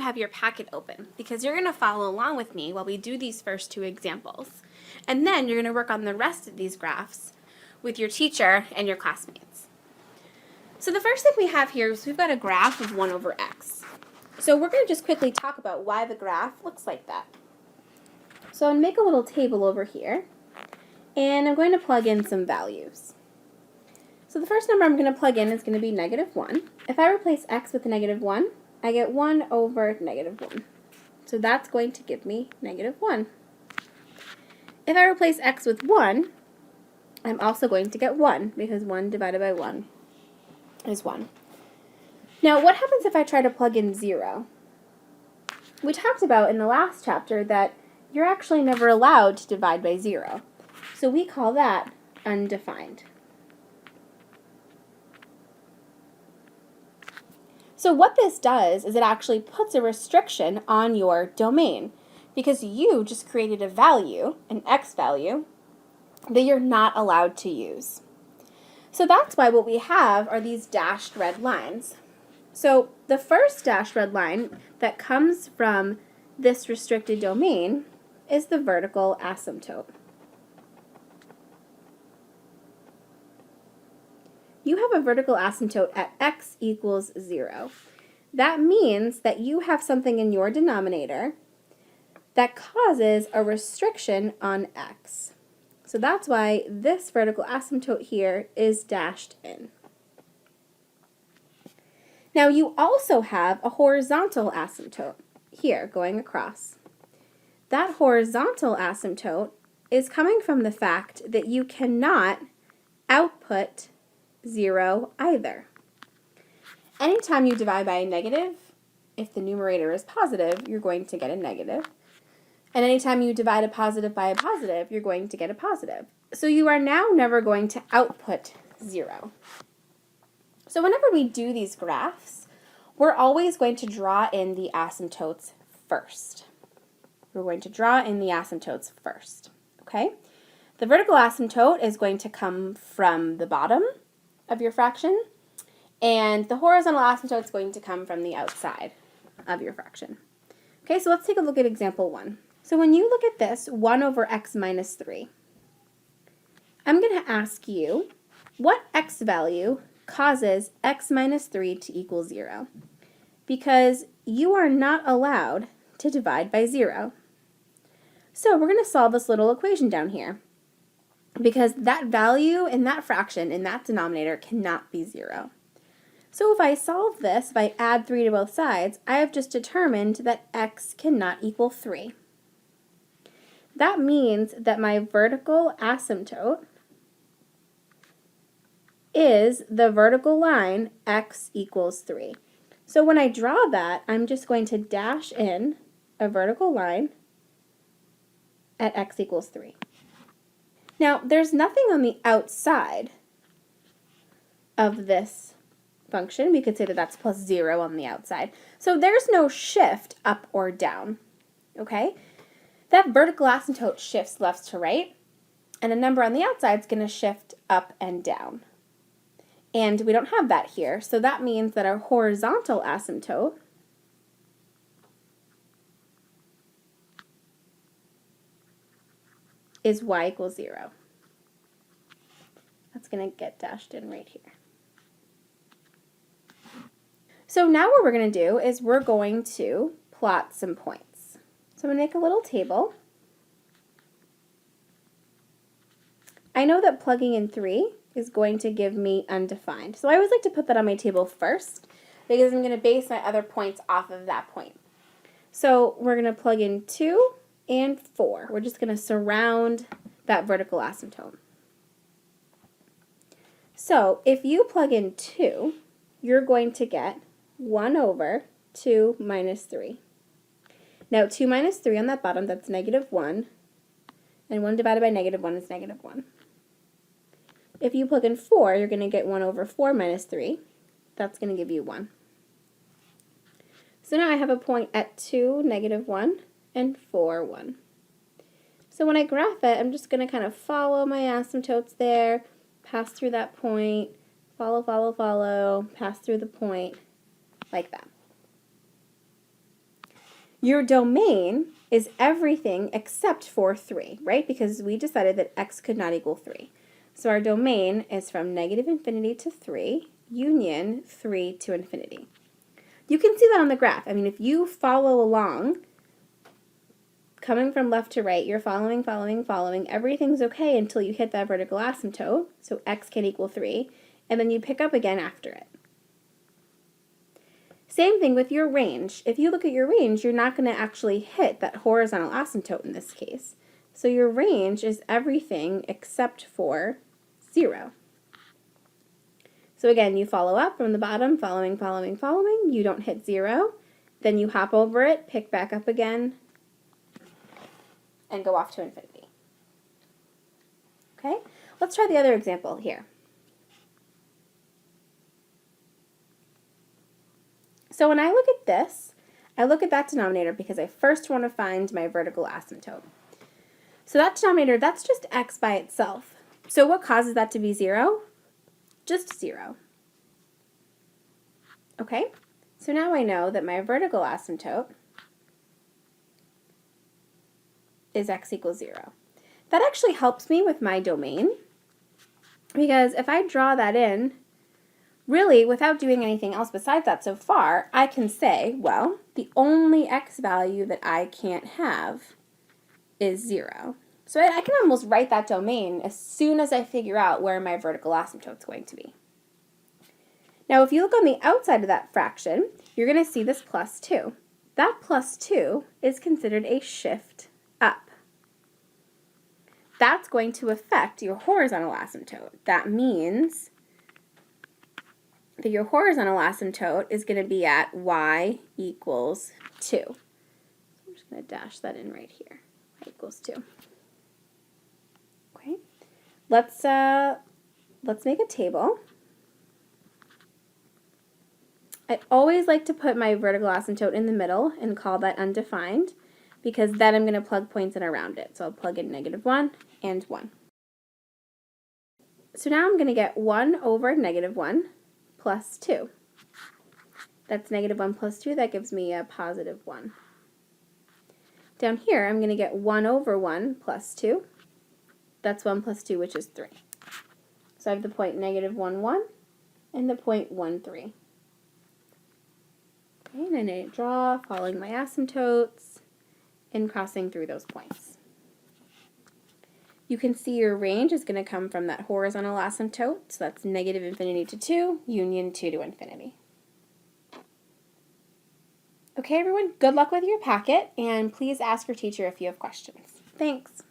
have your packet open because you're going to follow along with me while we do these first two examples. And then you're going to work on the rest of these graphs with your teacher and your classmates. So the first thing we have here is we've got a graph of 1 over x. So we're going to just quickly talk about why the graph looks like that. So I'll make a little table over here, and I'm going to plug in some values. So the first number I'm going to plug in is going to be -1. If I replace x with -1, I get 1 over -1. So that's going to give me -1. If I replace x with 1, I'm also going to get 1, because 1 divided by 1 is 1. Now, what happens if I try to plug in 0? We talked about in the last chapter that you're actually never allowed to divide by 0. So we call that undefined. So what this does is it actually puts a restriction on your domain, because you just created a value, an x value, that you're not allowed to use. So that's why what we have are these dashed red lines. So the first dashed red line that comes from this restricted domain is the vertical asymptote. You have a vertical asymptote at x equals 0. That means that you have something in your denominator that causes a restriction on x. So that's why this vertical asymptote here is dashed in. Now you also have a horizontal asymptote here going across. That horizontal asymptote is coming from the fact that you cannot output 0 either. Anytime you divide by a negative, if the numerator is positive, you're going to get a negative. And anytime you divide a positive by a positive, you're going to get a positive. So you are now never going to output 0. So whenever we do these graphs, we're always going to draw in the asymptotes first. We're going to draw in the asymptotes first, okay? The vertical asymptote is going to come from the bottom of your fraction, and the horizontal asymptote is going to come from the outside of your fraction. Okay, so let's take a look at example 1. So when you look at this, 1 over x minus 3, I'm going to ask you, what x value causes x minus 3 to equal 0? Because you are not allowed to divide by 0. So we're going to solve this little equation down here, because that value in that fraction, in that denominator, cannot be 0. So if I solve this, if I add 3 to both sides, I have just determined that x cannot equal 3. That means that my vertical asymptote is the vertical line x equals 3. So when I draw that, I'm just going to dash in a vertical line at x equals 3. Now, there's nothing on the outside of this function. We could say that that's plus 0 on the outside. So there's no shift up or down, okay? That vertical asymptote shifts left to right, and a number on the outside is going to shift up and down. And we don't have that here, so that means that our horizontal asymptote is y equals 0. That's going to get dashed in right here. So now what we're going to do is we're going to plot some points. So I'm going to make a little table. I know that plugging in 3 is going to give me undefined. So I always like to put that on my table first, because I'm going to base my other points off of that point. So we're going to plug in 2 and 4. We're just going to surround that vertical asymptote. So if you plug in 2, you're going to get 1 over 2 minus 3. Now 2 minus 3 on that bottom, that's -1, and 1 divided by -1 is -1. If you plug in 4, you're going to get 1 over 4 minus 3. That's going to give you 1. So now I have a point at 2, -1, and 4, 1. So when I graph it, I'm just going to kind of follow my asymptotes there, pass through that point, follow, follow, follow, pass through the point, like that. Your domain is everything except for 3, right? Because we decided that x could not equal 3. So our domain is from negative infinity to 3, union 3 to infinity. You can see that on the graph. I mean, if you follow along, coming from left to right, you're following, everything's okay until you hit that vertical asymptote, so x can equal 3, and then you pick up again after it. Same thing with your range. If you look at your range, you're not going to actually hit that horizontal asymptote in this case. So your range is everything except for 0. So again, you follow up from the bottom, following, you don't hit 0, then you hop over it, pick back up again, and go off to infinity. Okay, let's try the other example here. So when I look at this, I look at that denominator because I first want to find my vertical asymptote. So that denominator, that's just x by itself. So what causes that to be 0? Just 0. Okay, so now I know that my vertical asymptote is x equals 0. That actually helps me with my domain, because if I draw that in, really, without doing anything else besides that so far, I can say, well, the only x value that I can't have is 0. So I can almost write that domain as soon as I figure out where my vertical asymptote is going to be. Now, if you look on the outside of that fraction, you're going to see this plus 2. That plus 2 is considered a shift up. That's going to affect your horizontal asymptote. That means that your horizontal asymptote is going to be at y equals 2. So I'm just going to dash that in right here. Y equals 2. Okay. Let's make a table. I always like to put my vertical asymptote in the middle and call that undefined, because then I'm going to plug points in around it. So I'll plug in -1 and 1. So now I'm going to get 1 over -1 plus 2. That's -1 plus 2. That gives me a positive 1. Down here, I'm going to get 1 over 1 plus 2. That's 1 plus 2, which is 3. So I have the point -1, 1 and the point 1, 3. Okay, and then I draw, following my asymptotes and crossing through those points. You can see your range is going to come from that horizontal asymptote, so that's negative infinity to 2, union 2 to infinity. Okay, everyone, good luck with your packet, and please ask your teacher if you have questions. Thanks.